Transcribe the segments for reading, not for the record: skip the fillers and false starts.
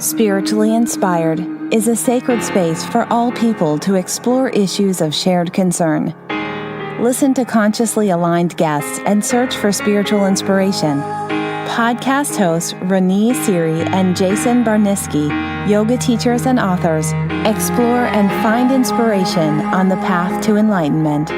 Spiritually Inspired is a sacred space for all people to explore issues of shared concern. Listen to consciously aligned guests and search for spiritual inspiration. Podcast hosts Rani Siri and Jason Barniski, yoga teachers and authors, explore and find inspiration on the path to enlightenment.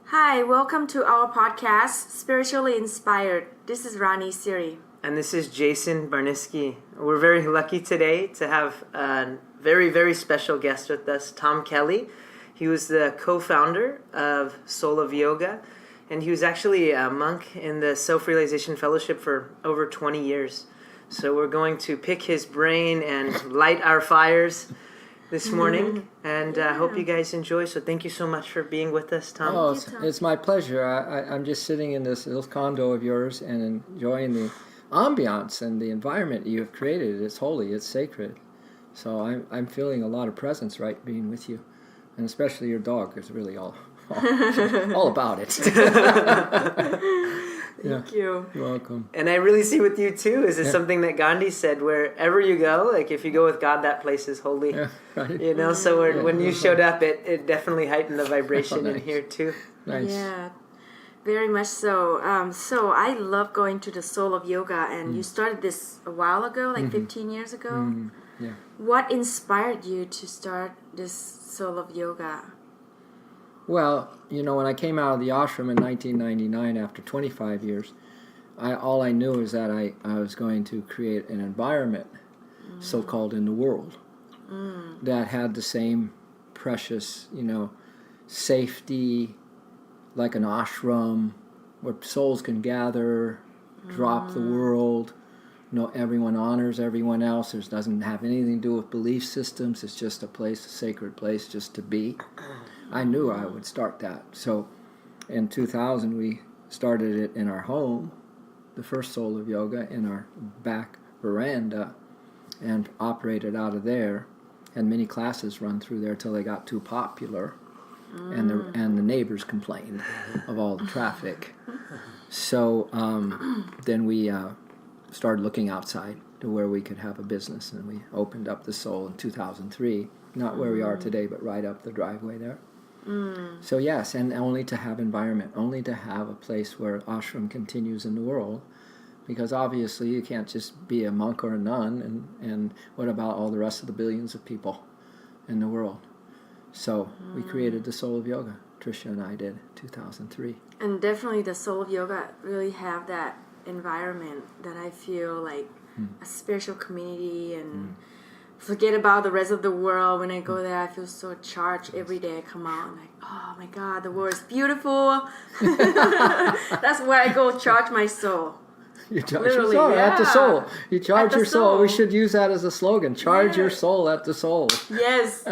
Hi, welcome to our podcast, Spiritually Inspired. This is Rani Siri. And this is Jason Barniski. We're very lucky today to have a very, very special guest with us, Tom Kelly. He was the co-founder of Soul of Yoga, and he was actually a monk in the Self-Realization Fellowship for over 20 years. So we're going to pick his brain and light our fires this morning, and hope you guys enjoy. So thank you so much for being with us, Tom. Oh, it's my pleasure. I'm just sitting in this little condo of yours and enjoying the ambiance and the environment you have created. It's holy, it's sacred. So I'm feeling a lot of presence right being with you, and especially your dog is really all about it. Thank you. You're welcome. And I really see with you too, is something that Gandhi said, wherever you go, like if you go with God, that place is holy. Yeah, right. You know, so when you showed up, it definitely heightened the vibration in here too. Nice. Yeah, very much so. So I love going to the Soul of Yoga, and you started this a while ago, like 15 years ago. Yeah. What inspired you to start this Soul of Yoga? Well, you know, when I came out of the ashram in 1999 after 25 years, all I knew is that I was going to create an environment, so-called in the world, that had the same precious, safety, like an ashram, where souls can gather, drop the world. Everyone honors everyone else. It doesn't have anything to do with belief systems. It's just a sacred place just to be. I knew I would start that. So in 2000, we started it in our home, the first Soul of Yoga, in our back veranda, and operated out of there. And many classes run through there till they got too popular, and the neighbors complained of all the traffic. So then we started looking outside to where we could have a business, and we opened up the Soul in 2003. Not where we are today, but right up the driveway there. So yes, and only to have environment, only to have a place where ashram continues in the world, because obviously you can't just be a monk or a nun, and what about all the rest of the billions of people in the world? So we created the Soul of Yoga. Tricia and I did, 2003. And definitely the Soul of Yoga really have that environment that I feel like a spiritual community, and forget about the rest of the world. When I go there, I feel so charged every day. I come out, I'm like, oh my God, the world is beautiful. That's where I go charge my soul. You charge Literally, your soul at the soul. You charge the your soul. We soul. should use that as a slogan. Charge your soul at the soul. Yes.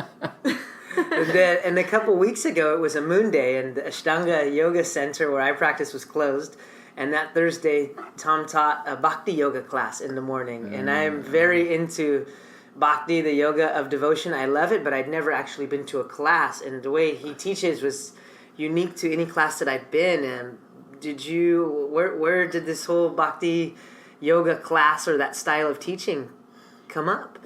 And a couple weeks ago, it was a moon day, and the Ashtanga Yoga Center where I practice was closed. And that Thursday, Tom taught a Bhakti Yoga class in the morning. And I am very into Bhakti, the yoga of devotion. I love it, but I'd never actually been to a class. And the way he teaches was unique to any class that I'd been. And where did this whole Bhakti yoga class or that style of teaching come up?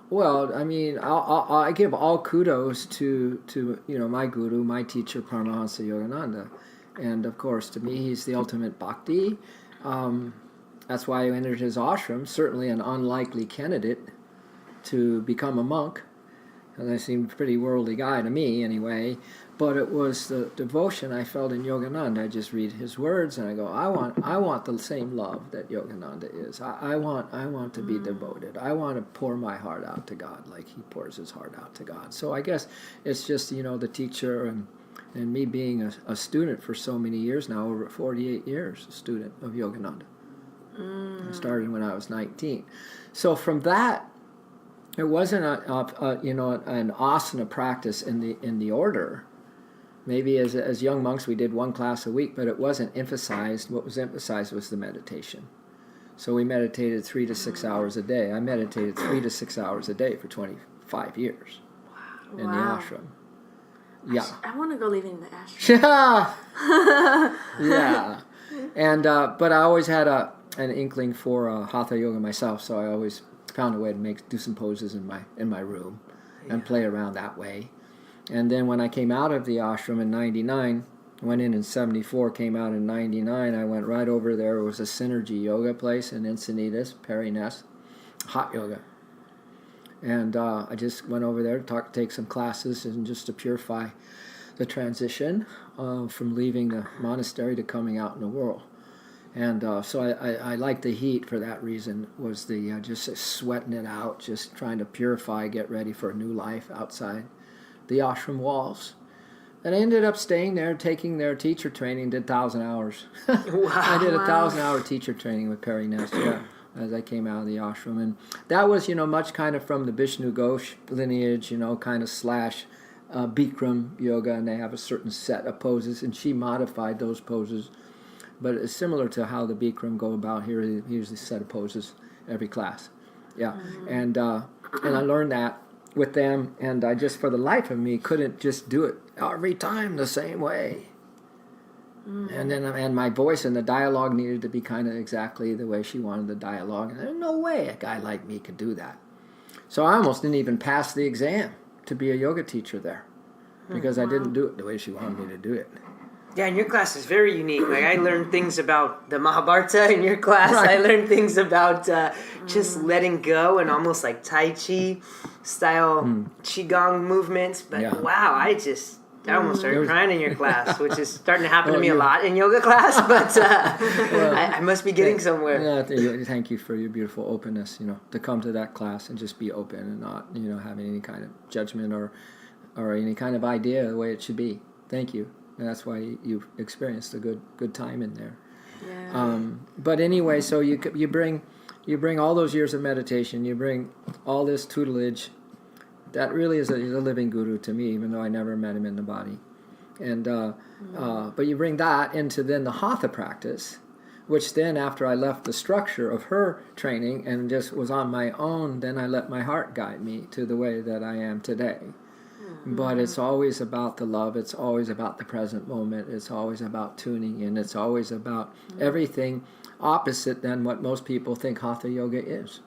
Well, I mean, I give all kudos to my guru, my teacher, Paramahansa Yogananda. And of course, to me, he's the ultimate bhakti. That's why I entered his ashram, certainly an unlikely candidate to become a monk. And I seemed a pretty worldly guy to me anyway. But it was the devotion I felt in Yogananda. I just read his words and I go, I want the same love that Yogananda is. I want to be devoted. I want to pour my heart out to God like he pours his heart out to God. So I guess it's just, the teacher and me being a student for so many years now, over 48 years, a student of Yogananda. I started when I was 19. So from that, it wasn't an asana practice in the order. Maybe as young monks we did one class a week, but it wasn't emphasized. What was emphasized was the meditation. So we meditated 3 to 6 hours a day. I meditated 3 to 6 hours a day for 25 years in the ashram. Yeah. I want to go live in the ashram. Yeah. Yeah. And but I always had an inkling for Hatha yoga myself, so I always found a way to do some poses in my room and play around that way. And then when I came out of the ashram in 99, went in 74, came out in 99, I went right over there. It was a Synergy yoga place in Encinitas, Perry Nest, hot yoga. And I just went over there to take some classes and just to purify the transition from leaving the monastery to coming out in the world. And so I liked the heat for that reason, was the just sweating it out, just trying to purify, get ready for a new life outside the ashram walls. And I ended up staying there, taking their teacher training, did 1,000 hours. Wow. I did a 1,000-hour teacher training with Perry Nest, as I came out of the ashram. And that was, much kind of from the Vishnu Ghosh lineage, kind of slash Bikram yoga, and they have a certain set of poses, and she modified those poses. But it's similar to how the Bikram go about here. Here's a set of poses every class. Yeah. And I learned that with them, and I just, for the life of me, couldn't just do it every time the same way. And my voice and the dialogue needed to be kind of exactly the way she wanted the dialogue. And there's no way a guy like me could do that. So I almost didn't even pass the exam to be a yoga teacher there, because I didn't do it the way she wanted me to do it. Yeah, and your class is very unique. Like, I learned things about the Mahabharata in your class. Right. I learned things about just letting go and almost like Tai Chi style Qigong movements. But wow, I almost started crying in your class, which is starting to happen to me a lot in yoga class. But I must be getting somewhere. Yeah, thank you for your beautiful openness, to come to that class and just be open and not, having any kind of judgment or any kind of idea of the way it should be. Thank you. And that's why you've experienced a good time in there. Yeah. But anyway, so you bring all those years of meditation, you bring all this tutelage. That really is a living guru to me, even though I never met him in the body. And but you bring that into then the Hatha practice, which then after I left the structure of her training and just was on my own, then I let my heart guide me to the way that I am today. But it's always about the love. It's always about the present moment. It's always about tuning in. It's always about everything opposite than what most people think Hatha yoga is.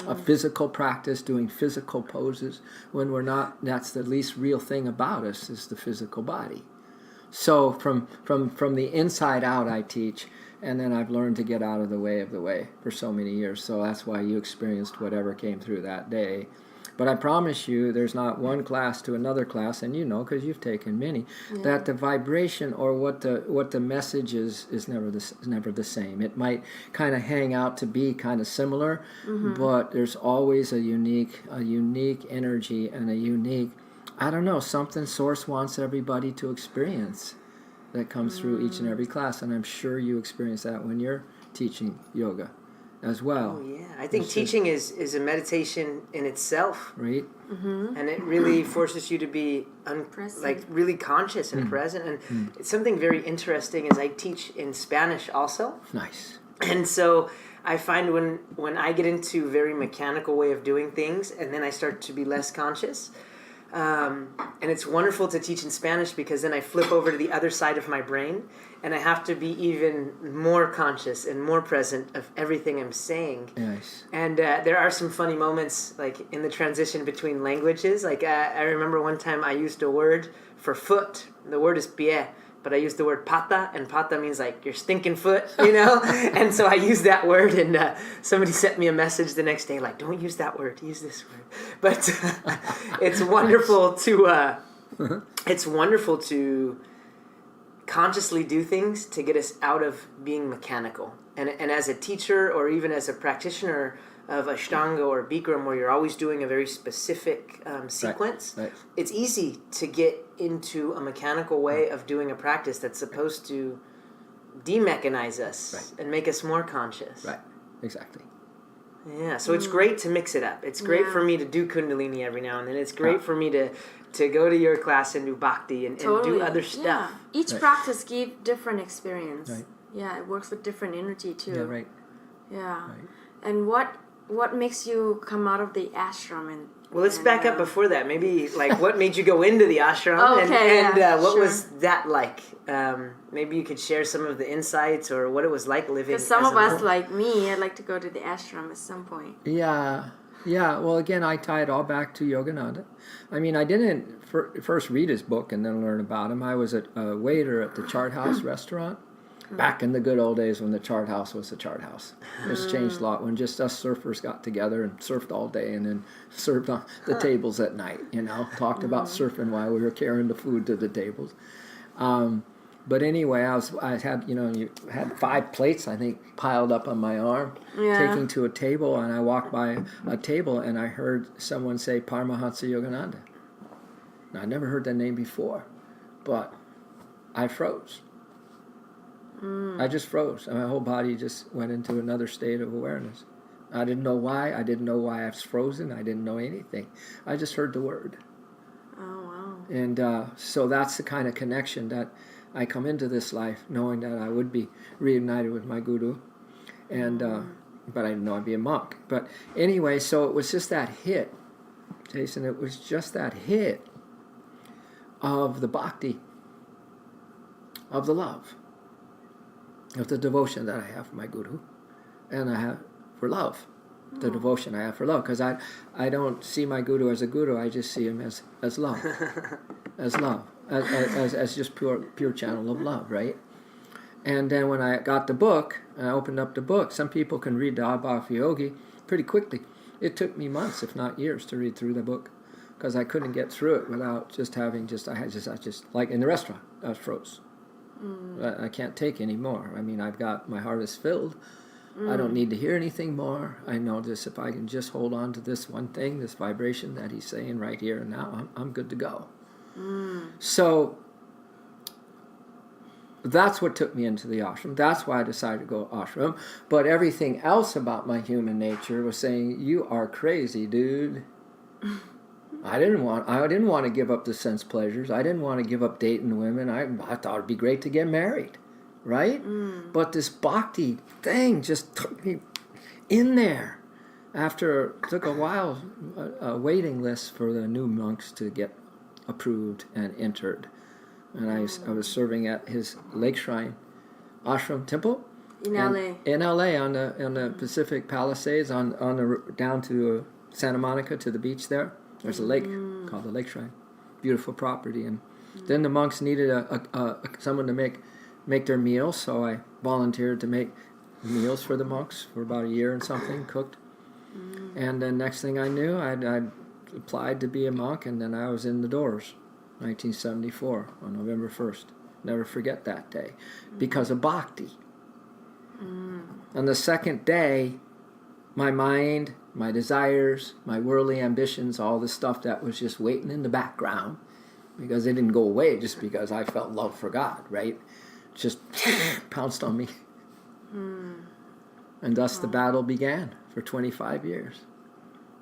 A physical practice, doing physical poses, when we're not. That's the least real thing about us, is the physical body. So from the inside out, I teach, and then I've learned to get out of the way for so many years. So that's why you experienced whatever came through that day. But I promise you, there's not one class to another class, and because you've taken many, that the vibration or what the message is never the same. It might kind of hang out to be kind of similar, but there's always a unique energy and a unique, something Source wants everybody to experience that comes through each and every class. And I'm sure you experience that when you're teaching yoga as well. Oh, yeah. I think teaching is a meditation in itself. Right. And it really forces you to be really conscious and present. And it's something very interesting is I teach in Spanish also. Nice. And so I find when I get into a very mechanical way of doing things and then I start to be less conscious, and it's wonderful to teach in Spanish because then I flip over to the other side of my brain and I have to be even more conscious and more present of everything I'm saying. Nice. And there are some funny moments like in the transition between languages. Like I remember one time I used a word for foot. The word is pie, but I used the word pata, and pata means like your stinking foot, And so I used that word, and somebody sent me a message the next day like, don't use that word, use this word. But it's wonderful to consciously do things to get us out of being mechanical. And as a teacher or even as a practitioner of Ashtanga or Bikram, where you're always doing a very specific sequence, Right. It's easy to get into a mechanical way of doing a practice that's supposed to demechanize us and make us more conscious. Right, exactly. Yeah, so it's great to mix it up. It's great for me to do Kundalini every now and then. It's great for me to go to your class and do Bhakti and do other stuff. Yeah. Each practice gives different experience. Right. Yeah, it works with different energy too. Yeah, right. Yeah. Right. And what makes you come out of the ashram Well, let's back up before that. Maybe, like, what made you go into the ashram? Okay, What sure. was that like? Maybe you could share some of the insights or what it was like living. Because some as of a us, monk. like me, I'd like to go to the ashram at some point. Yeah. Well, again, I tie it all back to Yogananda. I mean, I didn't first read his book and then learn about him. I was a waiter at the Chart House restaurant back in the good old days when the Chart House was the Chart House. It's changed a lot when just us surfers got together and surfed all day and then served on the tables at night, talked about surfing while we were carrying the food to the tables. But anyway, I had, you had 5 plates, I think, piled up on my arm, taking to a table, and I walked by a table, and I heard someone say Paramahansa Yogananda. Now, I'd never heard that name before, but I froze. I just froze, and my whole body just went into another state of awareness. I didn't know why. I didn't know why I was frozen. I didn't know anything. I just heard the word. Oh, wow. And so that's the kind of connection that I come into this life knowing that I would be reunited with my guru, and but I didn't know I'd be a monk. But anyway, so it was just that hit, Jason. It was just that hit of the bhakti, of the love, of the devotion that I have for my guru, and I have for love, the devotion I have for love. Because I don't see my guru as a guru. I just see him as love, as love. As just pure channel of love, right? And then when I got the book, and I opened up the book, some people can read the Abhava Yogi pretty quickly. It took me months, if not years, to read through the book, because I couldn't get through it without just having I just like in the restaurant, I was froze. I can't take any more. I mean, I've got, my heart is filled. I don't need to hear anything more. I know this, if I can just hold on to this one thing, this vibration that he's saying right here and now, I'm good to go. So that's what took me into the ashram. That's why I decided to go ashram. But everything else about my human nature was saying, you are crazy, dude. I didn't want to give up the sense pleasures. I didn't want to give up dating women. I thought it'd be great to get married, right? But this bhakti thing just took me in there. It took a while, a waiting list for the new monks to get approved and entered, and I was serving at his Lake Shrine ashram temple In LA. In LA on the Pacific Palisades on the down to Santa Monica to the beach there. There's a lake called the Lake Shrine, beautiful property, and then the monks needed someone to make their meals, so I volunteered to make meals for the monks for about a year and something, cooked, and then next thing I knew, I'd applied to be a monk, and then I was in the doors, 1974, on November 1st. Never forget that day, because of bhakti. On the second day, my mind, my desires, my worldly ambitions, all the stuff that was just waiting in the background, because they didn't go away just because I felt love for God, right? Just pounced on me. And thus the battle began for 25 years.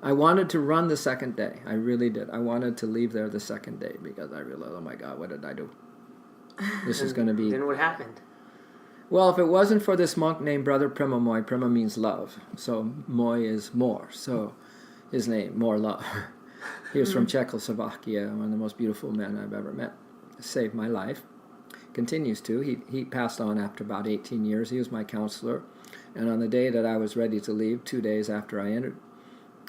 I wanted to run the second day. I really did. I wanted to leave there the second day because I realized, oh my God, what did I do? This is going to be... Then what happened? Well, if it wasn't for this monk named Brother Prema Moy, Prema means love. So Moy is more. So his name, more love. He was from Czechoslovakia, one of the most beautiful men I've ever met. Saved my life. Continues to. He passed on after about 18 years. He was my counselor. And on the day that I was ready to leave, 2 days after I entered,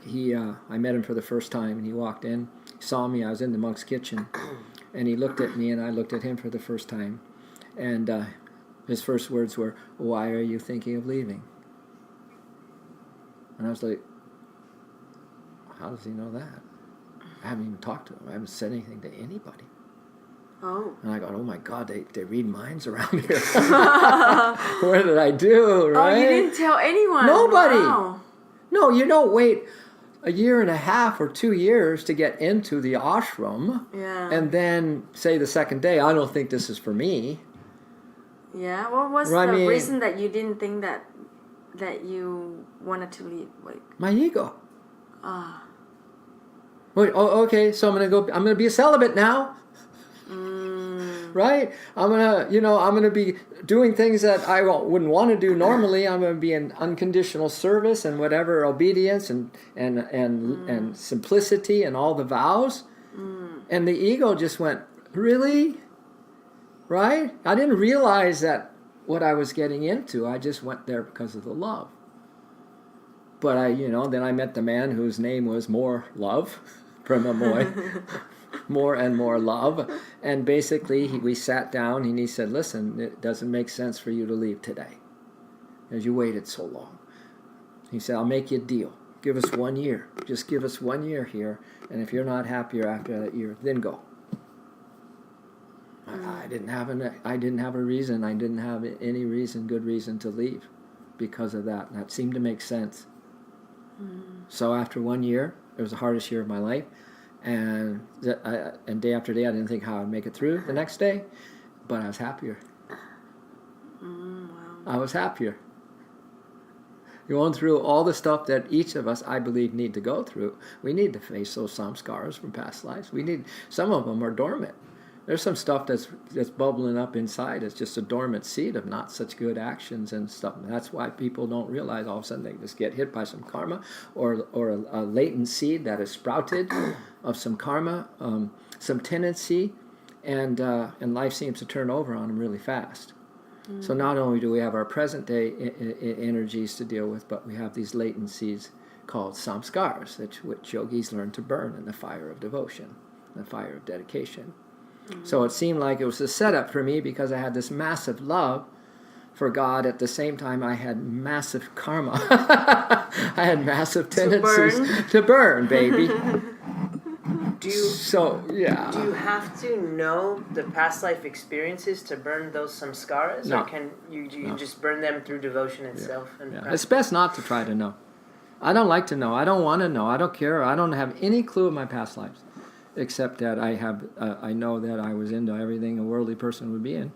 I met him for the first time, and he walked in, saw me. I was in the monk's kitchen, and he looked at me, and I looked at him for the first time. And his first words were, "Why are you thinking of leaving?" And I was like, how does he know that? I haven't even talked to him. I haven't said anything to anybody. Oh. And I go, oh my God, they read minds around here. What did I do, right? Oh, you didn't tell anyone? Nobody. Wow. No, you don't wait a year and a half or 2 years to get into the ashram, and then say the second day, I don't think this is for me. Yeah, what was the reason that you didn't think that you wanted to leave? Like, my ego. Wait, okay, so I'm gonna be a celibate now. right? I'm gonna be doing things that I wouldn't want to do normally. I'm gonna be in unconditional service and whatever obedience and simplicity and all the vows. And the ego just went, really? Right? I didn't realize that what I was getting into. I just went there because of the love. But then I met the man whose name was More Love, Premamoy, more and more love. And basically, we sat down and he said, listen, it doesn't make sense for you to leave today, as you waited so long. He said, I'll make you a deal. Give us 1 year. Just give us 1 year here. And if you're not happier after that year, then go. I didn't have a reason. I didn't have any good reason to leave because of that. And that seemed to make sense. So after 1 year, it was the hardest year of my life. And day after day, I didn't think how I'd make it through the next day. But I was happier. Wow. I was happier. Going through all the stuff that each of us, I believe, need to go through. We need to face those samskaras from past lives. Some of them are dormant. There's some stuff that's bubbling up inside. It's just a dormant seed of not such good actions and stuff. And that's why people don't realize all of a sudden they just get hit by some karma or a latent seed that is sprouted of some karma, some tendency, and life seems to turn over on them really fast. So not only do we have our present day energies to deal with, but we have these latent seeds called samskaras, which yogis learn to burn in the fire of devotion, the fire of dedication. So it seemed like it was a setup for me because I had this massive love for God. At the same time, I had massive karma. I had massive tendencies to burn, baby. Do you have to know the past life experiences to burn those samskaras? No. Or can you just burn them through devotion itself? Yeah. It's best not to try to know. I don't like to know. I don't want to know. I don't care. I don't have any clue of my past lives. Except that I know that I was into everything a worldly person would be in.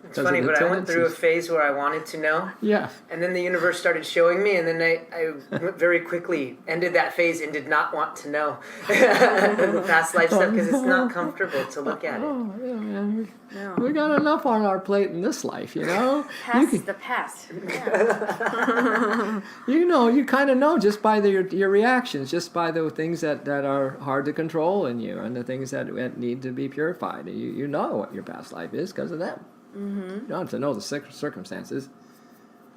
It's funny, but I went through a phase where I wanted to know. Yeah. And then the universe started showing me, and then I very quickly ended that phase and did not want to know the past life stuff because it's not comfortable to look at it. Oh, yeah, man. We got enough on our plate in this life, you know? Past the past. Yeah. You kind of know just by your reactions, just by the things that are hard to control in you and the things that need to be purified. You know what your past life is because of them. Mm-hmm. You don't have to know the circumstances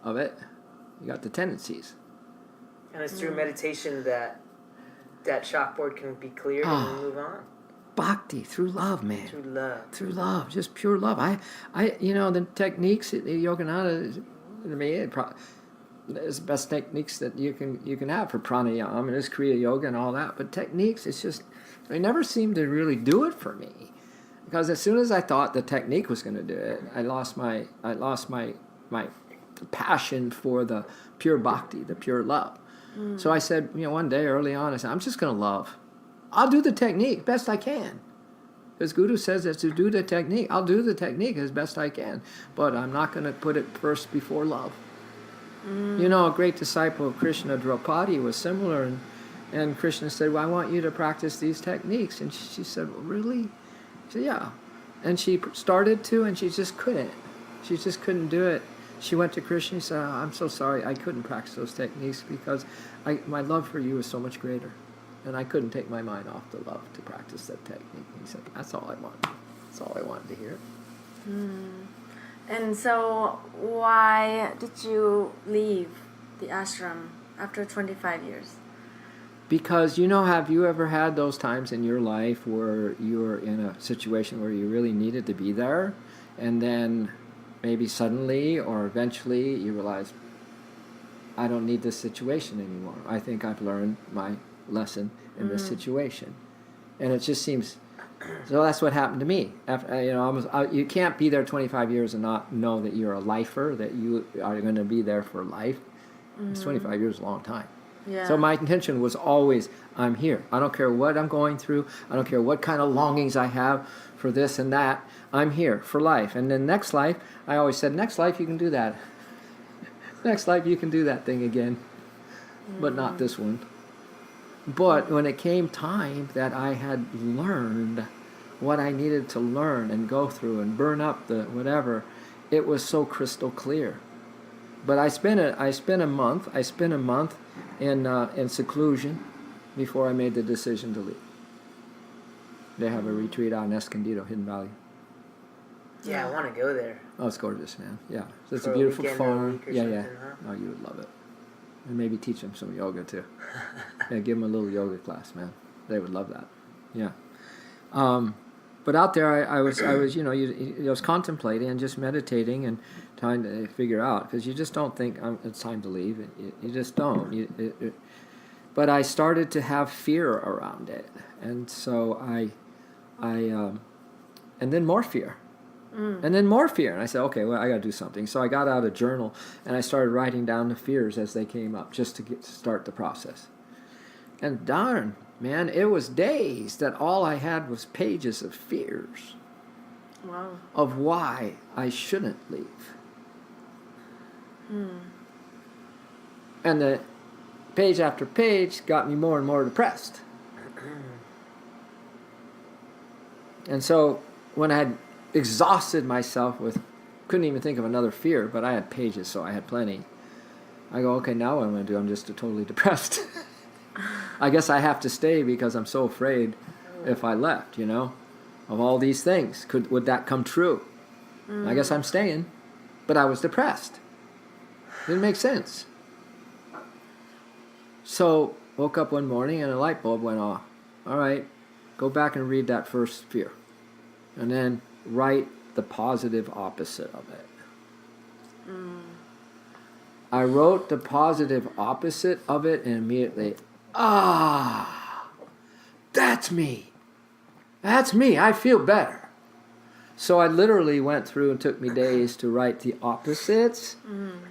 of it. You got the tendencies. And it's through meditation that chalkboard can be cleared and we move on. Bhakti, through love, man. Through love, just pure love. The techniques, the Yogananda, to me, it's the best techniques that you can have for pranayama and this Kriya Yoga and all that. But techniques, it's just, they never seem to really do it for me. Because as soon as I thought the technique was going to do it, I lost my passion for the pure bhakti, the pure love. So I said, one day early on, I said, I'm just going to love. I'll do the technique best I can. Because Guru says that to do the technique, I'll do the technique as best I can. But I'm not going to put it first before love. A great disciple of Krishna, Draupadi, was similar. And Krishna said, well, I want you to practice these techniques. And she said, well, really? She said, yeah. And she started to, and she just couldn't. She just couldn't do it. She went to Krishna and said, I'm so sorry, I couldn't practice those techniques because my love for you is so much greater. And I couldn't take my mind off the love to practice that technique. He said, that's all I wanted. That's all I wanted to hear. And so why did you leave the ashram after 25 years? Because, have you ever had those times in your life where you were in a situation where you really needed to be there, and then maybe suddenly or eventually you realize, I don't need this situation anymore. I think I've learned my lesson in this situation. And it just seems, so that's what happened to me. After, you can't be there 25 years and not know that you're a lifer, that you are going to be there for life. It's 25 years is a long time. Yeah. So my intention was always, I'm here. I don't care what I'm going through. I don't care what kind of longings I have for this and that. I'm here for life. And then next life, I always said, next life you can do that. Next life you can do that thing again. But not this one. But when it came time that I had learned what I needed to learn and go through and burn up the whatever, it was so crystal clear. But I spent a month in seclusion before I made the decision to leave. They have a retreat out in Escondido, Hidden Valley. Yeah, I want to go there. Oh, it's gorgeous, man. Yeah, so it's For a a beautiful weekend or a farm. week or Yeah. something, huh? Oh, you would love it. And maybe teach them some yoga too. Yeah, give them a little yoga class, man. They would love that. Yeah. But out there, I was I was contemplating and just meditating and trying to figure out, because you just don't think it's time to leave. You just don't. But I started to have fear around it, and so and then more fear. And then more fear. And I said, okay, well, I got to do something. So I got out a journal and I started writing down the fears as they came up, just to start the process. And darn, man, it was days that all I had was pages of fears. Wow. Of why I shouldn't leave. And the page after page got me more and more depressed. And so when I had exhausted myself couldn't even think of another fear, but I had pages, so I had plenty. I go, okay, now what I'm going to do? I'm just totally depressed. I guess I have to stay because I'm so afraid if I left, of all these things. Would that come true? I guess I'm staying, but I was depressed. Didn't make sense. So woke up one morning and a light bulb went off. All right, go back and read that first fear, and then write the positive opposite of it. I wrote the positive opposite of it, and immediately, that's me. That's me. I feel better. So I literally went through, and took me days to write the opposites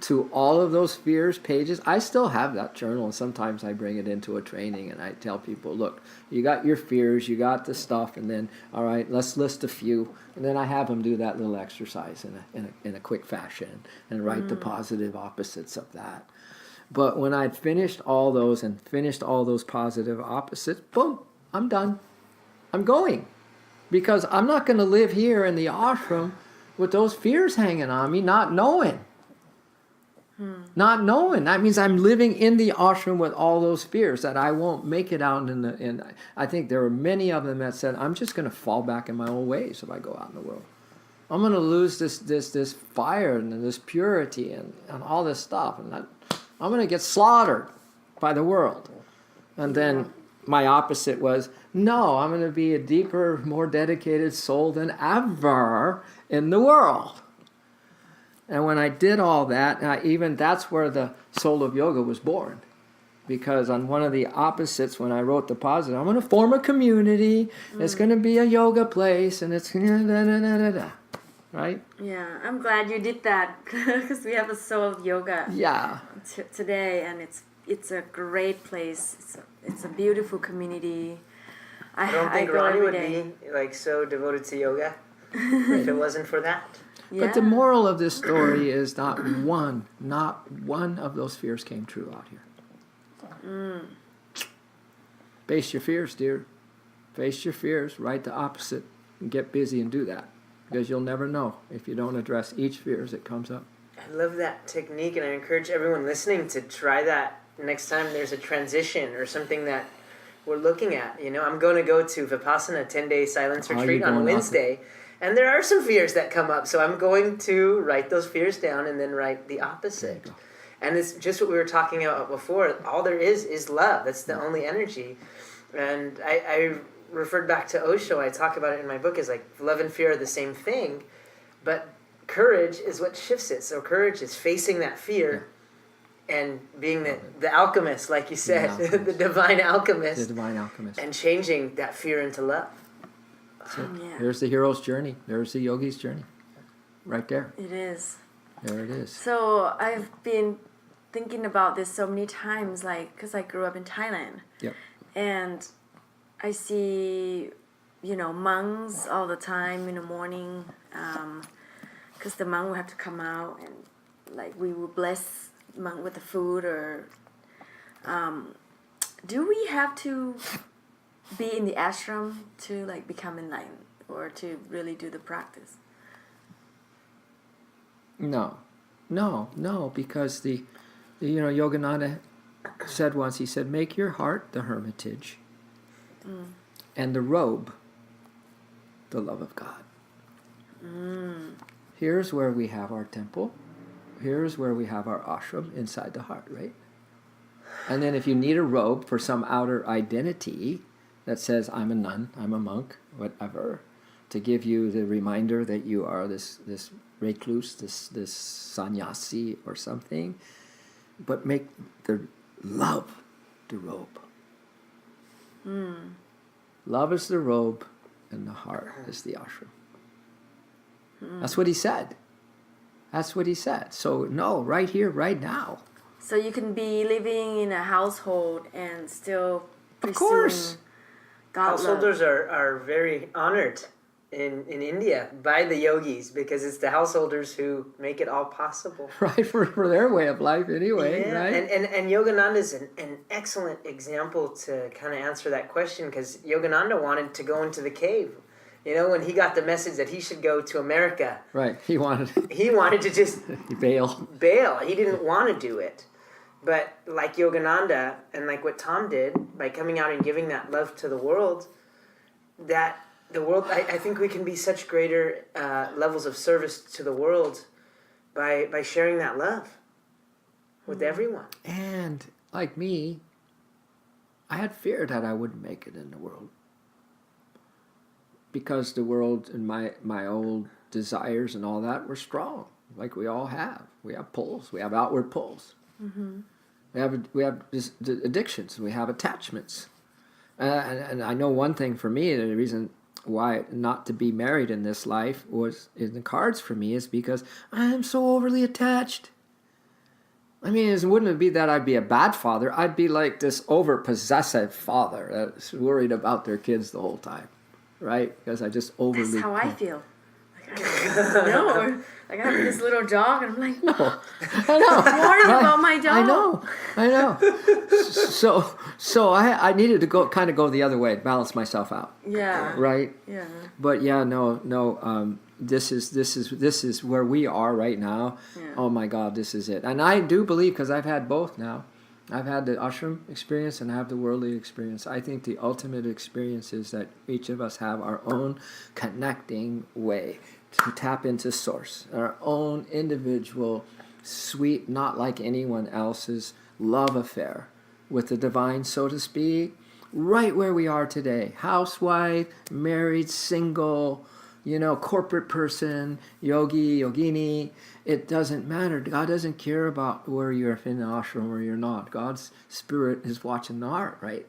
to all of those fears pages. I still have that journal, and sometimes I bring it into a training and I tell people, look, you got your fears, you got the stuff, and then, all right, let's list a few. And then I have them do that little exercise in a quick fashion and write the positive opposites of that. But when I'd finished all those and finished all those positive opposites, boom, I'm done. I'm going. Because I'm not going to live here in the ashram with those fears hanging on me, not knowing. Not knowing. That means I'm living in the ashram with all those fears that I won't make it out in I think there were many of them that said, I'm just going to fall back in my old ways if I go out in the world. I'm going to lose this fire and this purity and all this stuff. And I'm going to get slaughtered by the world. And then my opposite was, no, I'm going to be a deeper, more dedicated soul than ever in the world. And when I did all that, that's where the soul of yoga was born. Because on one of the opposites, when I wrote the positive, I'm going to form a community, it's going to be a yoga place, and it's right? Yeah, I'm glad you did that, because we have a soul of yoga today, and it's a great place. It's a beautiful community. I don't think Ronnie would be so devoted to yoga if it wasn't for that. Yeah. But the moral of this story is not one of those fears came true out here. Face your fears, dear. Face your fears, write the opposite, and get busy and do that. Because you'll never know if you don't address each fear as it comes up. I love that technique, and I encourage everyone listening to try that next time there's a transition or something that we're looking at. I'm going to go to Vipassana 10-day silence retreat on Wednesday, and there are some fears that come up, so I'm going to write those fears down and then write the opposite. And it's just what we were talking about before. All there is love. That's the only energy. And I referred back to Osho. I talk about it in my book as love and fear are the same thing, but courage is what shifts it. So courage is facing that fear and being the alchemist, like you said, the divine alchemist. The divine alchemist. And changing that fear into love. So there's the hero's journey. There's the yogi's journey. Right there. It is. There it is. So I've been thinking about this so many times, because I grew up in Thailand. Yep. And I see, monks all the time in the morning, because the monk will have to come out and, we will bless monk with the food, or do we have to be in the ashram to become enlightened, or to really do the practice? No, because the Yogananda said once, he said, make your heart the hermitage and the robe the love of God. Here's where we have our temple. Here's where we have our ashram, inside the heart, right? And then if you need a robe for some outer identity that says, I'm a nun, I'm a monk, whatever, to give you the reminder that you are this recluse, this sannyasi or something, but make the love the robe. Love is the robe and the heart is the ashram. That's what he said. That's what he said. So no, right here, right now. So you can be living in a household and still Of course. pursuing God love. Householders are very honored in India by the yogis because it's the householders who make it all possible. Right, for their way of life anyway, Yeah, right? and Yogananda is an excellent example to kind of answer that question because Yogananda wanted to go into the cave. You know, when he got the message that he should go to America, Right, he wanted to just bail. bail. He didn't want to do it. But like Yogananda and like what Tom did, by coming out and giving that love to the world, that the world, I think we can be such greater levels of service to the world by sharing that love with everyone. And like me, I had fear that I wouldn't make it in the world. Because the world and my old desires and all that were strong, like we all have. We have pulls. We have outward pulls. We have addictions. We have attachments. And I know one thing for me, the reason why not to be married in this life was in the cards for me is because I am so overly attached. I mean, it wouldn't be that I'd be a bad father. I'd be like this over-possessive father that's worried about their kids the whole time. Right? Because I just overly... That's how I feel. Like I have this little dog, and I'm like, No, I know. I'm worried about my dog. I know. So I needed to go the other way, balance myself out. Yeah. Right. Yeah. But yeah, no. This is where we are right now. Yeah. Oh my God, this is it. And I do believe, because I've had both now. I've had the ashram experience and I have the worldly experience. I think the ultimate experience is that each of us have our own connecting way to tap into source, our own individual, sweet, not like anyone else's love affair with the divine, so to speak, right where we are today. Housewife, married, single, corporate person, yogi, yogini, it doesn't matter. God doesn't care about where you're in the ashram or you're not. God's spirit is watching the heart, right?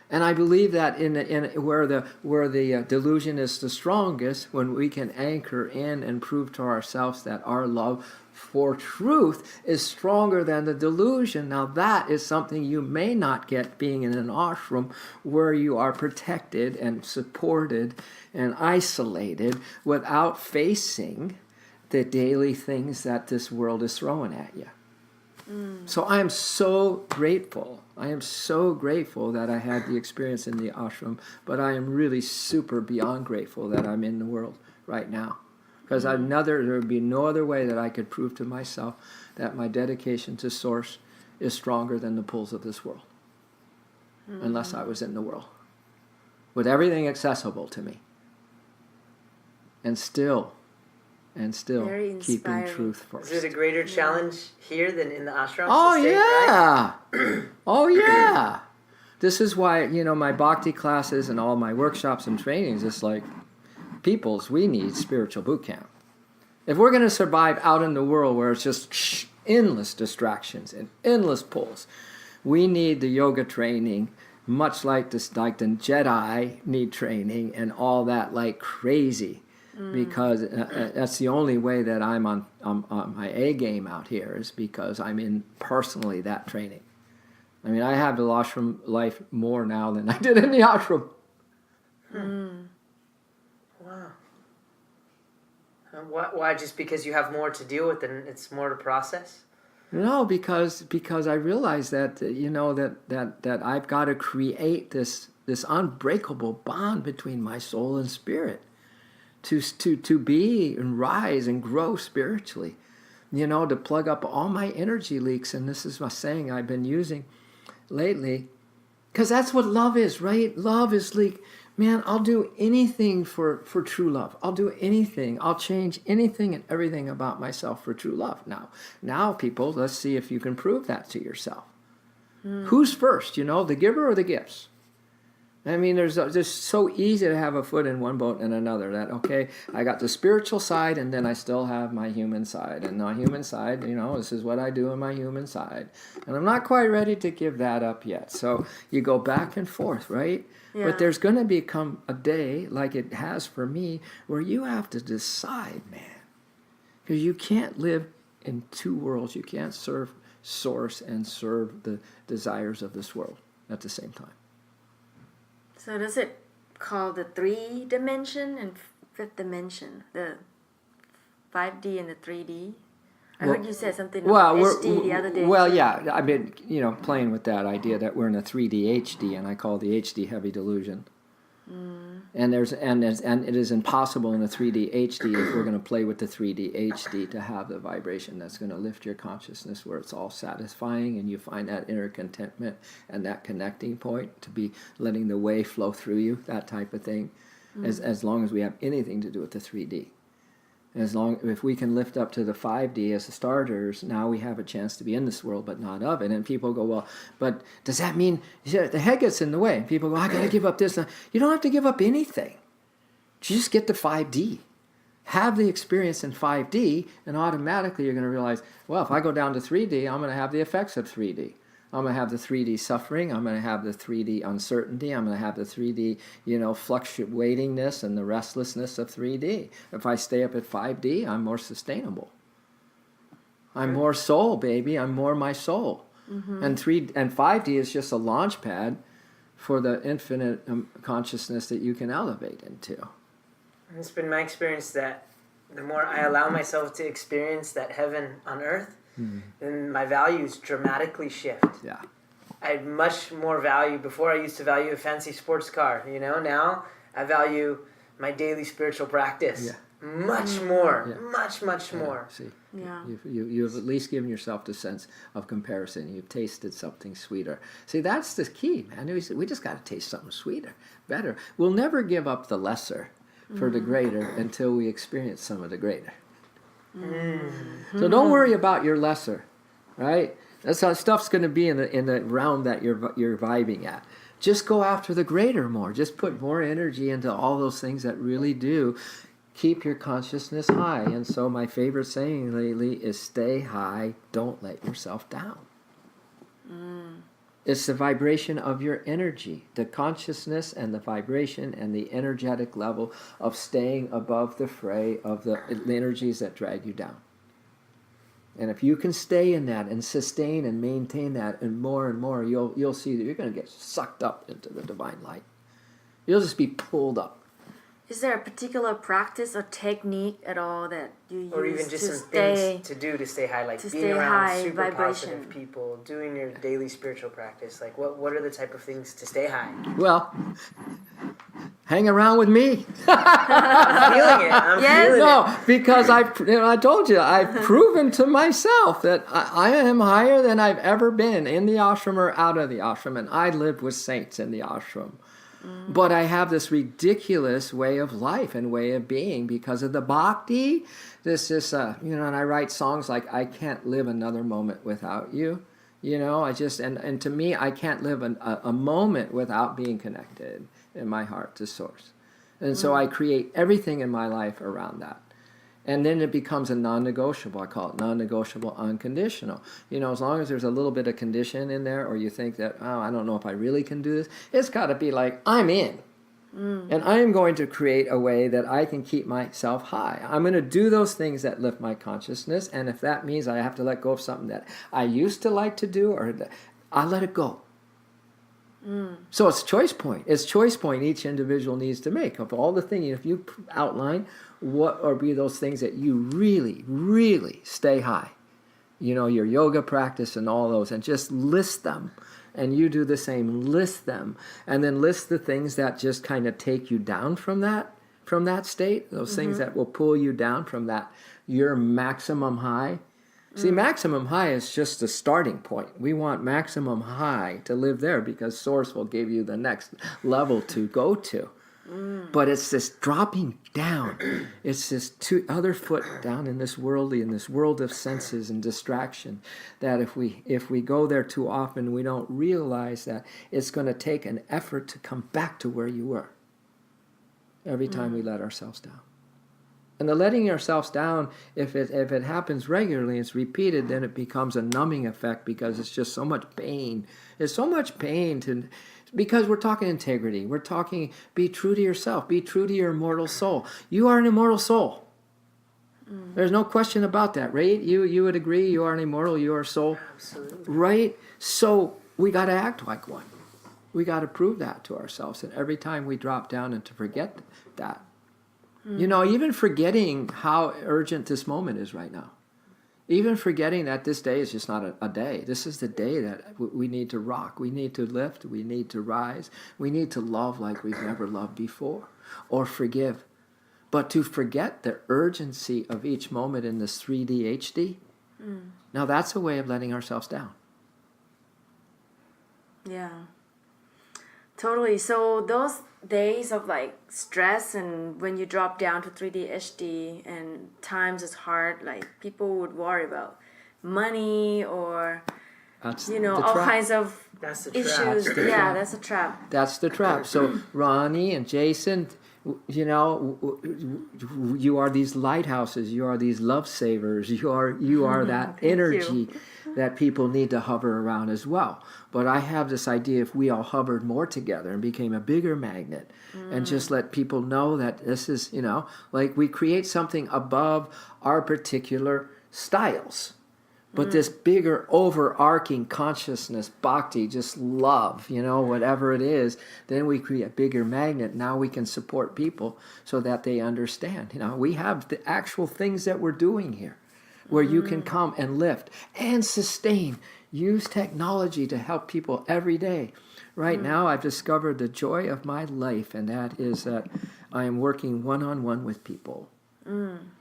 And I believe that in where the delusion is the strongest, when we can anchor in and prove to ourselves that our love for truth is stronger than the delusion. Now that is something you may not get being in an ashram where you are protected and supported and isolated without facing the daily things that this world is throwing at you. So I am so grateful. I am so grateful that I had the experience in the ashram, but I am really super beyond grateful that I'm in the world right now. Because there would be no other way that I could prove to myself that my dedication to Source is stronger than the pulls of this world. Unless I was in the world. With everything accessible to me. And still Very keeping inspiring. truth first. Is it a greater challenge here than in the ashram? Oh, to stay, right? yeah. Oh, yeah. This is why, my bhakti classes and all my workshops and trainings, it's like, we need spiritual boot camp. If we're going to survive out in the world where it's just endless distractions and endless pulls, we need the yoga training, much like the Jedi need training and all that like crazy. Because that's the only way that I'm on my A game out here is because I'm in personally that training. I mean, I have the ashram life more now than I did in the ashram. Wow. Why? Just because you have more to deal with and it's more to process? No, because I realize that that I've got to create this unbreakable bond between my soul and spirit. to be and rise and grow spiritually, to plug up all my energy leaks. And this is my saying I've been using lately, because that's what love is, right? Love is like, man, I'll do anything for true love. I'll do anything. I'll change anything and everything about myself for true love. Now people, let's see if you can prove that to yourself. Who's first, the giver or the gifts? I mean, there's just so easy to have a foot in one boat and another. That, okay, I got the spiritual side, and then I still have my human side. And my human side, this is what I do in my human side. And I'm not quite ready to give that up yet. So you go back and forth, right? Yeah. But there's going to become a day, like it has for me, where you have to decide, man. Because you can't live in two worlds. You can't serve Source and serve the desires of this world at the same time. So does it call the 3 dimension and 5th dimension, the 5D and the 3D? I heard you said something about HD the other day. Well, yeah, I've been, playing with that idea that we're in a 3D HD, and I call the HD heavy delusion. And it is impossible in a 3D HD if we're going to play with the 3D HD to have the vibration that's going to lift your consciousness where it's all satisfying and you find that inner contentment and that connecting point to be letting the wave flow through you, that type of thing, as long as we have anything to do with the 3D. If we can lift up to the 5D as the starters, now we have a chance to be in this world, but not of it. And people go, well, but does that mean the head gets in the way? And people go, I got to give up this. You don't have to give up anything. You just get to 5D. Have the experience in 5D, and automatically you're going to realize, well, if I go down to 3D, I'm going to have the effects of 3D. I'm going to have the 3D suffering. I'm going to have the 3D uncertainty. I'm going to have the 3D, fluctuatingness and the restlessness of 3D. If I stay up at 5D, I'm more sustainable. I'm more soul, baby. I'm more my soul. Mm-hmm. And 5D is just a launch pad for the infinite consciousness that you can elevate into. It's been my experience that the more I allow myself to experience that heaven on earth, then my values dramatically shift. Yeah. I had much more value. Before, I used to value a fancy sports car. Now I value my daily spiritual practice. Yeah. Much more. Much more. See, yeah. You've at least given yourself the sense of comparison. You've tasted something sweeter. See, that's the key, man. We just got to taste something sweeter, better. We'll never give up the lesser for the greater until we experience some of the greater. So don't worry about your lesser, right? That's how stuff's going to be in the realm that you're vibing at. Just go after the greater more. Just put more energy into all those things that really do keep your consciousness high. And so my favorite saying lately is stay high, don't let yourself down. It's the vibration of your energy, the consciousness and the vibration and the energetic level of staying above the fray of the energies that drag you down. And if you can stay in that and sustain and maintain that and more, you'll see that you're going to get sucked up into the divine light. You'll just be pulled up. Is there a particular practice or technique at all that you use or even just to some stay, things to do to stay high, like to being stay around high super vibration? positive people, doing your daily spiritual practice? Like, what are the type of things to stay high? Well, hang around with me. I'm feeling it. I'm feeling it. No, because I told you, I've proven to myself that I am higher than I've ever been in the ashram or out of the ashram, and I lived with saints in the ashram. But I have this ridiculous way of life and way of being because of the bhakti. And I write songs like, I can't live another moment without you. And to me, I can't live a moment without being connected in my heart to Source. And so I create everything in my life around that. And then it becomes a non-negotiable. I call it non-negotiable unconditional. As long as there's a little bit of condition in there, or you think that, I don't know if I really can do this, it's got to be like, I'm in. And I'm going to create a way that I can keep myself high. I'm going to do those things that lift my consciousness, and if that means I have to let go of something that I used to like to do, I'll let it go. So it's choice point. It's choice point each individual needs to make. Of all the things, if you outline what or be those things that you really, really stay high, your yoga practice and all those, and just list them. And you do the same, list them. And then list the things that just kind of take you down from that, from that state, those things that will pull you down from that, your maximum high. See, maximum high is just the starting point. We want maximum high to live there because Source will give you the next level to go to. But it's this dropping down. It's this other foot down in this world of senses and distraction, that if we go there too often, we don't realize that it's going to take an effort to come back to where you were every time we let ourselves down. And the letting ourselves down, if it happens regularly, it's repeated, then it becomes a numbing effect because it's just so much pain. It's so much pain because we're talking integrity. We're talking be true to yourself. Be true to your immortal soul. You are an immortal soul. There's no question about that, right? You would agree you are an immortal, you are a soul. Absolutely. Right? So we got to act like one. We got to prove that to ourselves. And every time we drop down and to forget that, even forgetting how urgent this moment is right now. Even forgetting that this day is just not a day. This is the day that we need to rock. We need to lift. We need to rise. We need to love like we've never loved before. Or forgive. But to forget the urgency of each moment in this 3D HD, now that's a way of letting ourselves down. Yeah. Totally. So those days of like stress and when you drop down to 3D HD and times is hard, like people would worry about money or That's all trap. kinds of That's the issues. trap. Yeah, that's a trap. That's the trap. So Ronnie and Jason, you are these lighthouses. You are these love savers. You are that energy that people need to hover around as well. But I have this idea, if we all hovered more together and became a bigger magnet and just let people know that this is, like we create something above our particular styles. But this bigger overarching consciousness, bhakti, just love, whatever it is, then we create a bigger magnet. Now we can support people so that they understand. We have the actual things that we're doing here where you can come and lift and sustain. Use technology to help people every day. Right now I've discovered the joy of my life, and that is that I am working one-on-one with people. And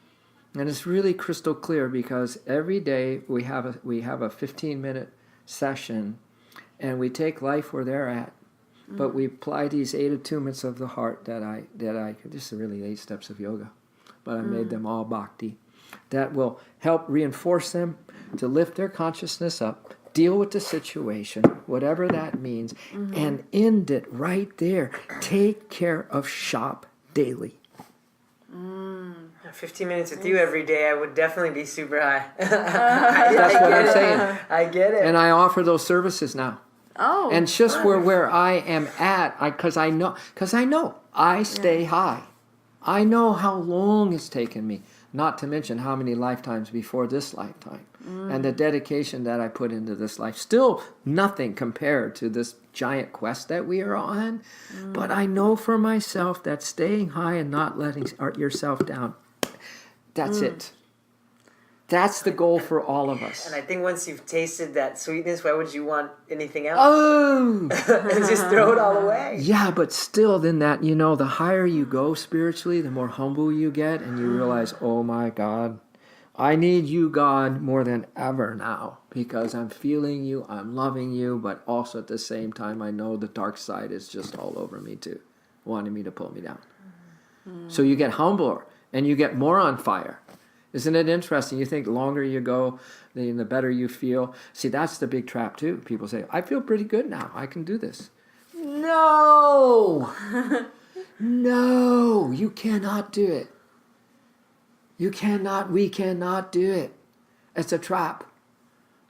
it's really crystal clear because every day we have a 15-minute session, and we take life where they're at, but we apply these 8 attunements of the heart that I this is really 8 steps of yoga, but I made them all bhakti, that will help reinforce them to lift their consciousness up, deal with the situation, whatever that means, and end it right there. Take care of shop daily. 15 minutes with you every day, I would definitely be super high. That's what I'm saying. I get it. And I offer those services now. Oh. And just where I am at, because I know I stay high. I know how long it's taken me, not to mention how many lifetimes before this lifetime. And the dedication that I put into this life. Still nothing compared to this giant quest that we are on. But I know for myself that staying high and not letting yourself down, that's it. That's the goal for all of us. And I think once you've tasted that sweetness, why would you want anything else? Oh! And just throw it all away. Yeah, but still, then that, the higher you go spiritually, the more humble you get, and you realize, oh my God, I need you, God, more than ever now, because I'm feeling you, I'm loving you, but also at the same time, I know the dark side is just all over me too, wanting me to pull me down. So you get humbler, and you get more on fire. Isn't it interesting? You think the longer you go, the better you feel. See, that's the big trap too. People say, I feel pretty good now. I can do this. No! No! You cannot do it. We cannot do it. It's a trap.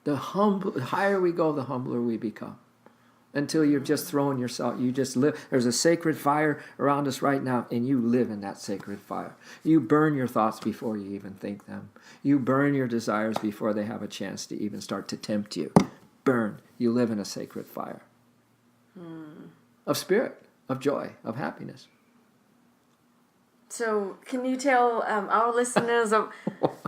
The higher we go, the humbler we become. Until you're just throwing yourself, you just live. There's a sacred fire around us right now, and you live in that sacred fire. You burn your thoughts before you even think them. You burn your desires before they have a chance to even start to tempt you. Burn. You live in a sacred fire. Of spirit, of joy, of happiness. So can you tell our listeners of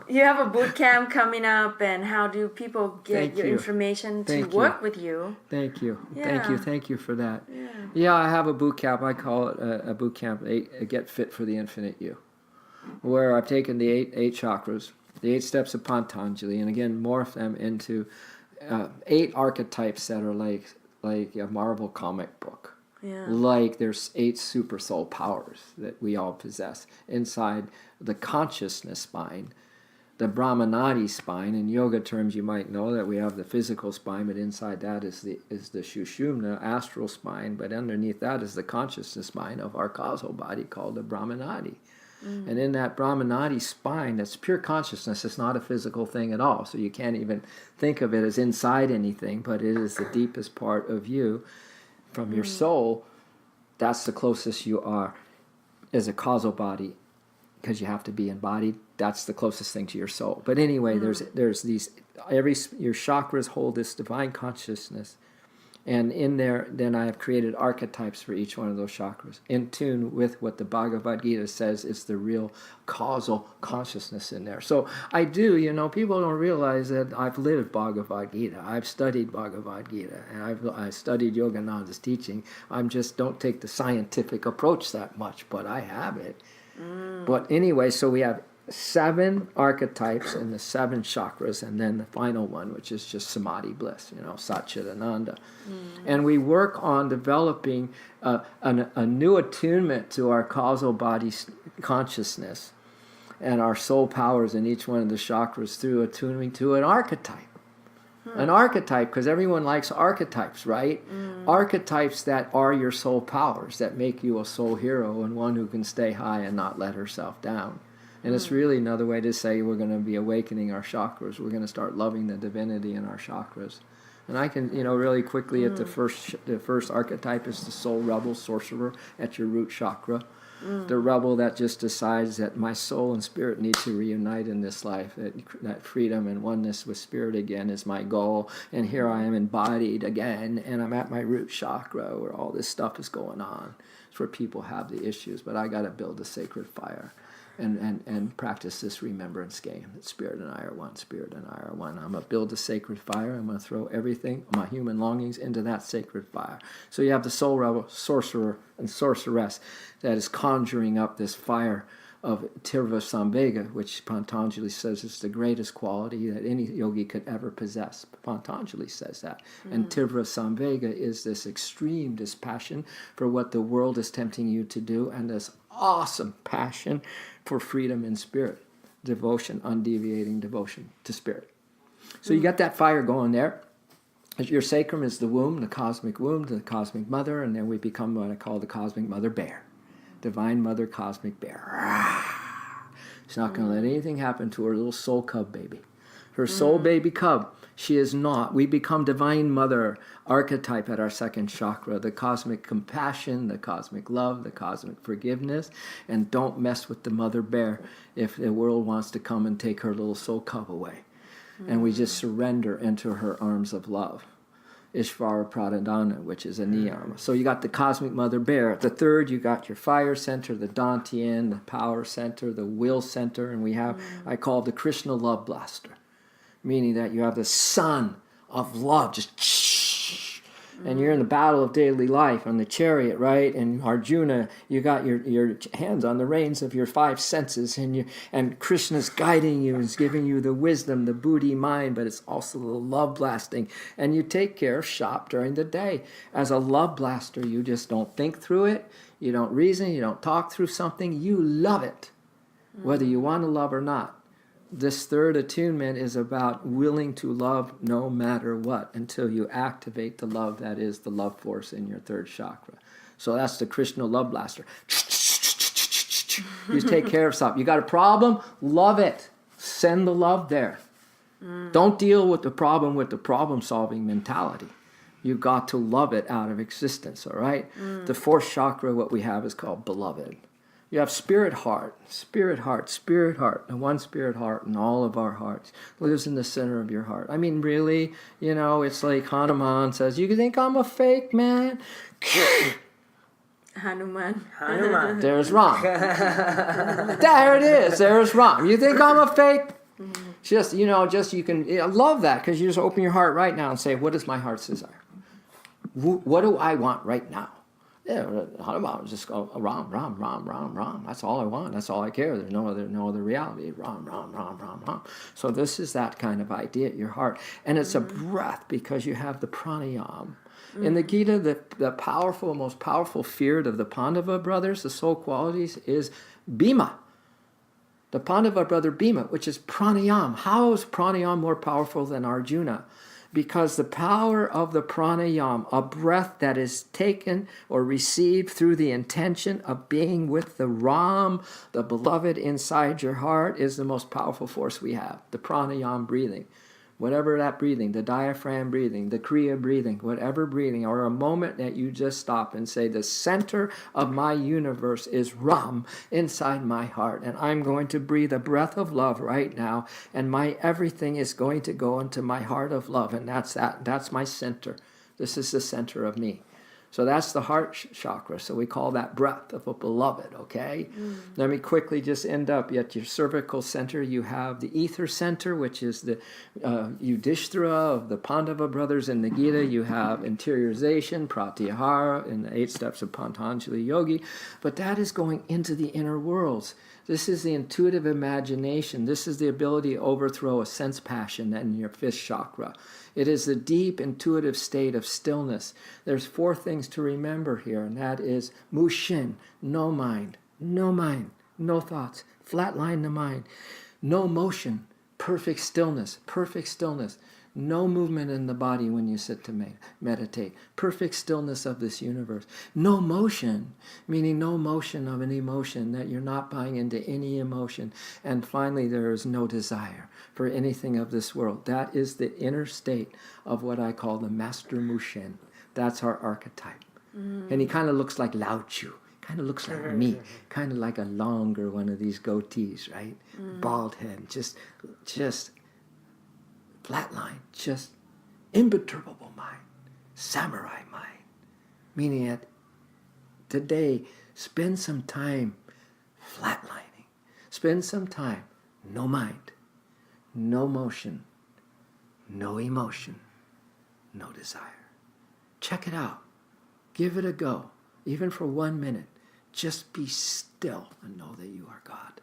you have a boot camp coming up, and how do people get Thank your you. information to Thank you. work with you? Thank you. Yeah. Thank you for that. Yeah. Yeah, I have a boot camp. I call it a boot camp, Get Fit for the Infinite You, where I've taken the eight chakras, the 8 steps of Patanjali, and again morph them into 8 archetypes that are like a Marvel comic book. Yeah. Like there's 8 super soul powers that we all possess inside the consciousness spine, the Brahmanadi spine. In yoga terms, you might know that we have the physical spine, but inside that is the Shushumna, astral spine. But underneath that is the consciousness spine of our causal body called the Brahmanadi. And in that Brahmanadi spine, that's pure consciousness. It's not a physical thing at all. So you can't even think of it as inside anything, but it is the deepest part of you from your soul. That's the closest you are as a causal body, because you have to be embodied. That's the closest thing to your soul. But anyway, there's these, your chakras hold this divine consciousness. And in there, then I have created archetypes for each one of those chakras, in tune with what the Bhagavad Gita says is the real causal consciousness in there. So I do, people don't realize that I've lived Bhagavad Gita. I've studied Bhagavad Gita, and I studied Yogananda's teaching. I just don't take the scientific approach that much, but I have it. But anyway, so we have 7 archetypes in the 7 chakras, and then the final one, which is just samadhi bliss, Satchidananda. And we work on developing a new attunement to our causal body consciousness and our soul powers in each one of the chakras through attuning to an archetype. An archetype, because everyone likes archetypes, right? Archetypes that are your soul powers, that make you a soul hero and one who can stay high and not let herself down. And it's really another way to say we're going to be awakening our chakras. We're going to start loving the divinity in our chakras. And I can, really quickly at the first archetype is the soul rebel, sorcerer at your root chakra. The rebel that just decides that my soul and spirit need to reunite in this life, that freedom and oneness with spirit again is my goal. And here I am embodied again, and I'm at my root chakra where all this stuff is going on. It's where people have the issues, but I got to build a sacred fire. And practice this remembrance game that spirit and I are one, spirit and I are one. I'm going to build a sacred fire. I'm going to throw everything, my human longings, into that sacred fire. So you have the soul rebel, sorcerer, and sorceress that is conjuring up this fire of Tirva Samvega, which Patanjali says is the greatest quality that any yogi could ever possess. Patanjali says that. And Tirva Samvega is this extreme dispassion for what the world is tempting you to do, and this awesome passion for freedom in spirit, devotion, undeviating devotion to spirit. So you got that fire going there. Your sacrum is the womb, the cosmic mother, and then we become what I call the cosmic mother bear. Divine mother, cosmic bear. She's not going to let anything happen to her little soul cub baby. Her soul baby cub, she is not. We become divine mother archetype at our 2nd chakra, the cosmic compassion, the cosmic love, the cosmic forgiveness. And don't mess with the mother bear if the world wants to come and take her little soul cub away. And we just surrender into her arms of love. Ishvara Pradhana, which is a niyama. So you got the cosmic mother bear. At the 3rd, you got your fire center, the Dantian, the power center, the will center, and we have, I call the Krishna love blaster, meaning that you have the sun of love just and you're in the battle of daily life on the chariot, right? And Arjuna, you got your hands on the reins of your 5 senses, and Krishna's guiding you and is giving you the wisdom, the buddhi mind, but it's also the love blasting. And you take care of shop during the day. As a love blaster, you just don't think through it, you don't reason, you don't talk through something, you love it, whether you want to love or not. This 3rd attunement is about willing to love no matter what until you activate the love that is the love force in your 3rd chakra. So that's the Krishna love blaster. You take care of something. You got a problem? Love it. Send the love there. Don't deal with the problem-solving mentality. You got to love it out of existence, all right? The 4th chakra, what we have is called beloved. You have spirit heart, and one spirit heart in all of our hearts lives in the center of your heart. I mean, really, it's like Hanuman says, you think I'm a fake man? Hanuman. Hanuman. There's Ram. There it is. There's Ram. You think I'm a fake? Just, you can, I love that, because you just open your heart right now and say, what is my heart's desire? What do I want right now? Yeah, Hanuman just go, Ram, Ram, Ram, Ram, Ram. That's all I want. That's all I care. There's no other reality. Ram, Ram, Ram, Ram, Ram. So this is that kind of idea at your heart. And it's a breath, because you have the pranayam. In the Gita, the most powerful feared of the Pandava brothers, the soul qualities, is Bhima. The Pandava brother Bhima, which is pranayam. How is pranayam more powerful than Arjuna? Because the power of the pranayam, a breath that is taken or received through the intention of being with the Ram, the beloved inside your heart, is the most powerful force we have. The pranayam breathing. Whatever that breathing, the diaphragm breathing, the kriya breathing, whatever breathing, or a moment that you just stop and say, the center of my universe is Ram inside my heart, and I'm going to breathe a breath of love right now, and my everything is going to go into my heart of love, and that's my center. This is the center of me. So that's the heart chakra. So we call that breath of a beloved, okay? Let me quickly just end up at your cervical center. You have the ether center, which is the Yudhishthira of the Pandava brothers in the Gita. You have interiorization, pratyahara, in the 8 steps of Patanjali Yogi. But that is going into the inner worlds. This is the intuitive imagination. This is the ability to overthrow a sense passion in your 5th chakra. It is the deep intuitive state of stillness. There's 4 things to remember here, and that is mushin, no mind, no thoughts, flatline the mind, no motion, perfect stillness, no movement in the body when you sit to meditate, perfect stillness of this universe, no motion, meaning no motion of an emotion, that you're not buying into any emotion, and finally there is no desire for anything of this world. That is the inner state of what I call the master mushin. That's our archetype. And he kind of looks like Lao Tzu. Kind of looks like me, kind of like a longer one of these goatees, right? Bald head, just flat line, just imperturbable mind, samurai mind. Meaning that today, spend some time flatlining. Spend some time, no mind, no motion, no emotion, no desire. Check it out. Give it a go. Even for 1 minute. Just be still and know that you are God.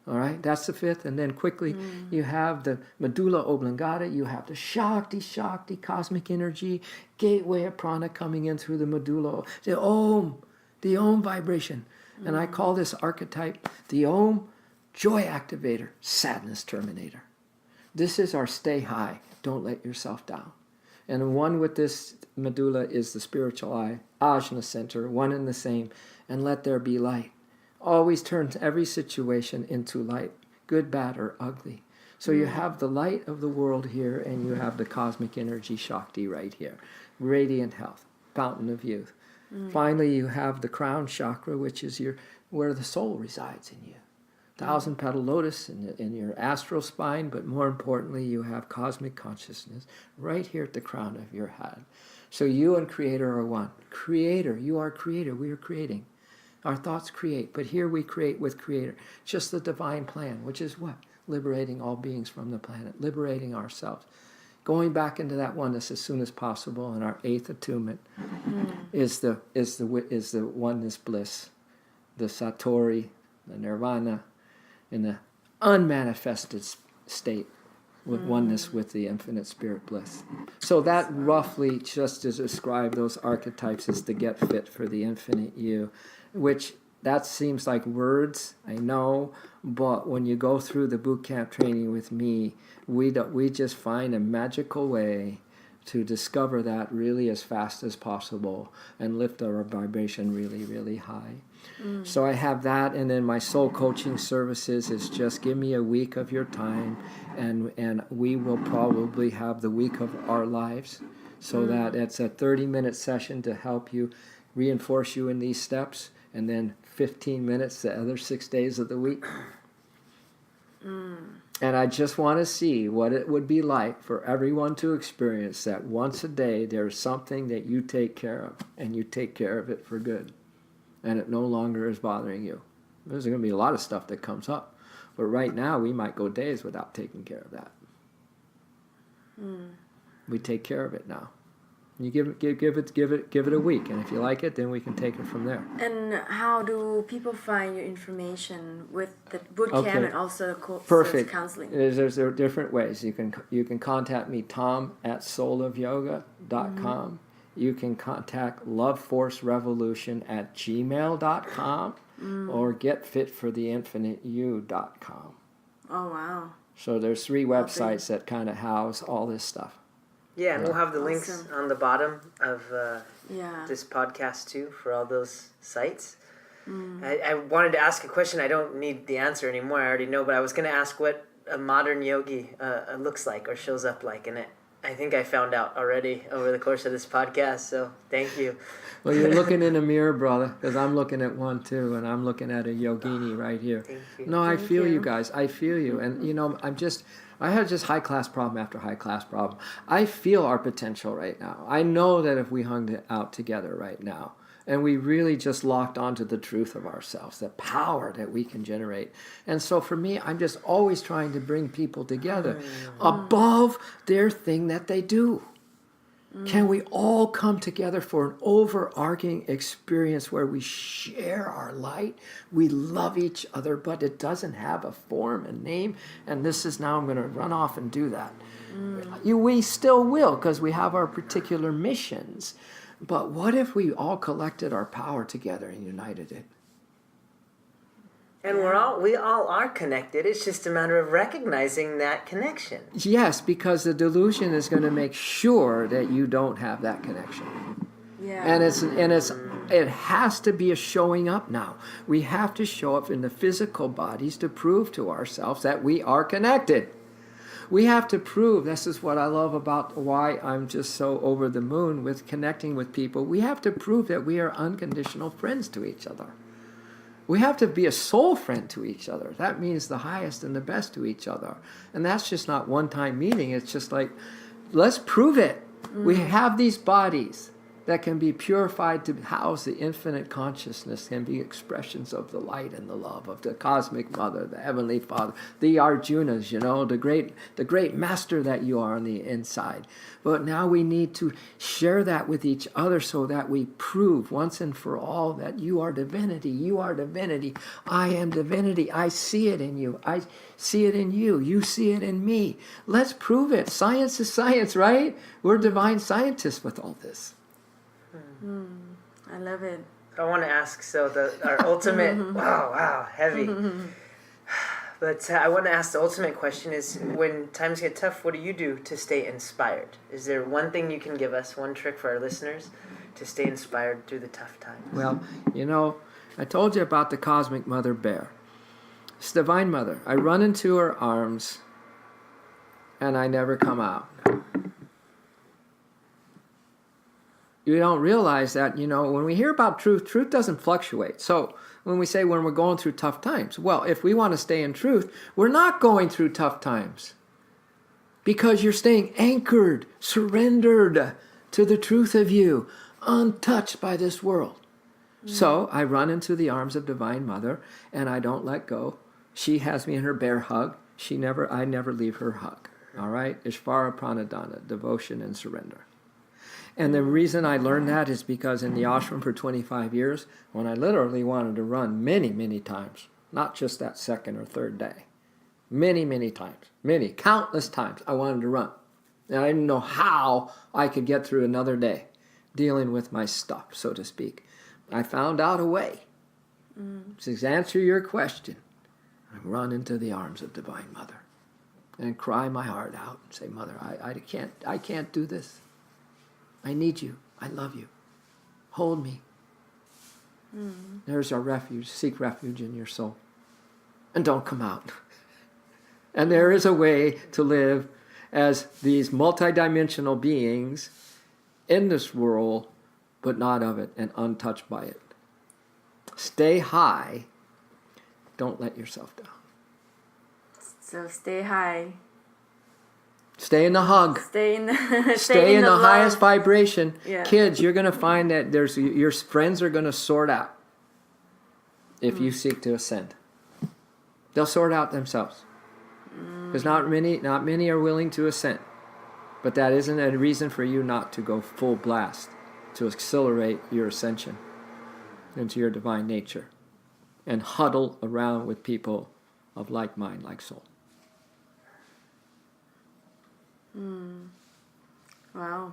All right, that's the 5th. And then quickly, you have the medulla oblongata. You have the Shakti, cosmic energy, gateway of prana coming in through the medulla. The Om vibration. And I call this archetype the Om, joy activator, sadness terminator. This is our stay high. Don't let yourself down. And one with this medulla is the spiritual eye, ajna center, one and the same. And let there be light. Always turns every situation into light, good, bad, or ugly. So you have the light of the world here, and you have the cosmic energy Shakti right here. Radiant health, fountain of youth. Finally, you have the crown chakra, which is where the soul resides in you. 1,000-petal lotus in your astral spine, but more importantly, you have cosmic consciousness right here at the crown of your head. So you and Creator are one. Creator, you are Creator, we are creating. Our thoughts create, but here we create with Creator. Just the divine plan, which is what? Liberating all beings from the planet, liberating ourselves. Going back into that oneness as soon as possible, and our 8th attunement is the oneness bliss, the Satori, the Nirvana, in the unmanifested state with oneness with the infinite spirit bliss. So that roughly, just to describe those archetypes, is to get fit for the infinite you, which that seems like words, I know, but when you go through the boot camp training with me, we just find a magical way to discover that really as fast as possible and lift our vibration really, really high. So I have that, and then my soul coaching services is just give me a week of your time, and we will probably have the week of our lives, so that it's a 30-minute session to help you, reinforce you in these steps, and then 15 minutes the other 6 days of the week. And I just want to see what it would be like for everyone to experience that once a day there's something that you take care of, and you take care of it for good. and it no longer is bothering you. There's going to be a lot of stuff that comes up. But right now, we might go days without taking care of that. We take care of it now. You give it a week, and if you like it, then we can take it from there. And how do people find your information with the boot camp and also Perfect. counseling? There are different ways. You can contact me, tom@soulofyoga.com. You can contact loveforcerevolution@gmail.com or getfitfortheinfiniteyou.com. Oh, wow. So there's 3 websites that kind of house all this stuff. Yeah, and we'll have the links Awesome. on the bottom of Yeah. this podcast too for all those sites. I wanted to ask a question. I don't need the answer anymore. I already know, but I was going to ask what a modern yogi looks like or shows up like, and I think I found out already over the course of this podcast. So thank you. Well, you're looking in a mirror, brother, because I'm looking at one too, and I'm looking at a yogini right here. Thank you. No, I Thank feel you you. guys. I feel you, and I have just high class problem after high class problem. I feel our potential right now. I know that if we hung out together right now, and we really just locked onto the truth of ourselves, the power that we can generate. And so for me, I'm just always trying to bring people together above their thing that they do. Can we all come together for an overarching experience where we share our light, we love each other, but it doesn't have a form, a name, and this is now I'm going to run off and do that. We still will, because we have our particular missions. But what if we all collected our power together and united it? And we all are connected. It's just a matter of recognizing that connection. Yes, because the delusion is going to make sure that you don't have that connection. Yeah. And it has to be a showing up now. We have to show up in the physical bodies to prove to ourselves that we are connected. We have to prove, this is what I love about why I'm just so over the moon with connecting with people. We have to prove that we are unconditional friends to each other. We have to be a soul friend to each other. That means the highest and the best to each other. And that's just not one-time meeting. It's just like, let's prove it. We have these bodies that can be purified to house the infinite consciousness, can be expressions of the light and the love of the cosmic mother, the heavenly father, the Arjunas, the great master that you are on the inside. But now we need to share that with each other so that we prove once and for all that you are divinity, I am divinity, I see it in you, I see it in you, you see it in me. Let's prove it. Science is science, right? We're divine scientists with all this. I love it. I want to ask, our ultimate, wow, heavy. But I want to ask the ultimate question is, when times get tough, what do you do to stay inspired? Is there one thing you can give us, one trick for our listeners to stay inspired through the tough times? Well, I told you about the cosmic mother bear. It's Divine Mother. I run into her arms and I never come out. You don't realize that, when we hear about truth doesn't fluctuate. So when we say when we're going through tough times, well, if we want to stay in truth, we're not going through tough times because you're staying anchored, surrendered to the truth of you, untouched by this world. So I run into the arms of Divine Mother and I don't let go. She has me in her bear hug. I never leave her hug. All right? Ishvara Pranadana, devotion and surrender. And the reason I learned that is because in the ashram for 25 years, when I literally wanted to run many, many times, not just that second or third day, many times, countless times I wanted to run. And I didn't know how I could get through another day dealing with my stuff, so to speak. I found out a way. To answer your question, I run into the arms of Divine Mother and cry my heart out and say, Mother, I can't do this. I need you. I love you. Hold me. There's our refuge. Seek refuge in your soul. And don't come out. And there is a way to live as these multidimensional beings in this world, but not of it and untouched by it. Stay high. Don't let yourself down. So stay high. Stay in the hug. Stay in the the highest love. vibration. Yeah. Kids, you're going to find that your friends are going to sort out. if you seek to ascend. They'll sort out themselves. Because not many are willing to ascend. But that isn't a reason for you not to go full blast, to accelerate your ascension into your divine nature and huddle around with people of like mind, like soul. Wow.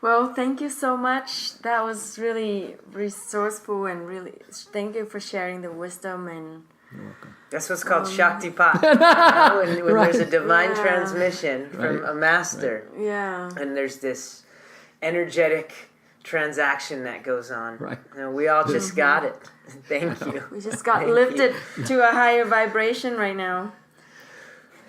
Well, thank you so much. That was really resourceful and really thank you for sharing the wisdom and You're welcome. That's what's called Shaktipat. When Right. there's a divine Yeah. transmission from Right. a master, yeah. and there's this energetic transaction that goes on. Right. And we all just got it. Thank you. We just got Thank lifted to a higher vibration right now.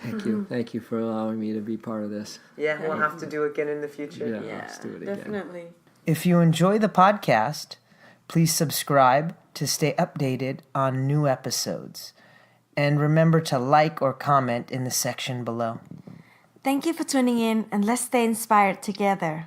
Thank you. Thank you for allowing me to be part of this. Yeah, we'll have to do it again in the future. Yeah, Yeah, let's do it again. definitely. If you enjoy the podcast, please subscribe to stay updated on new episodes. And remember to like or comment in the section below. Thank you for tuning in and let's stay inspired together.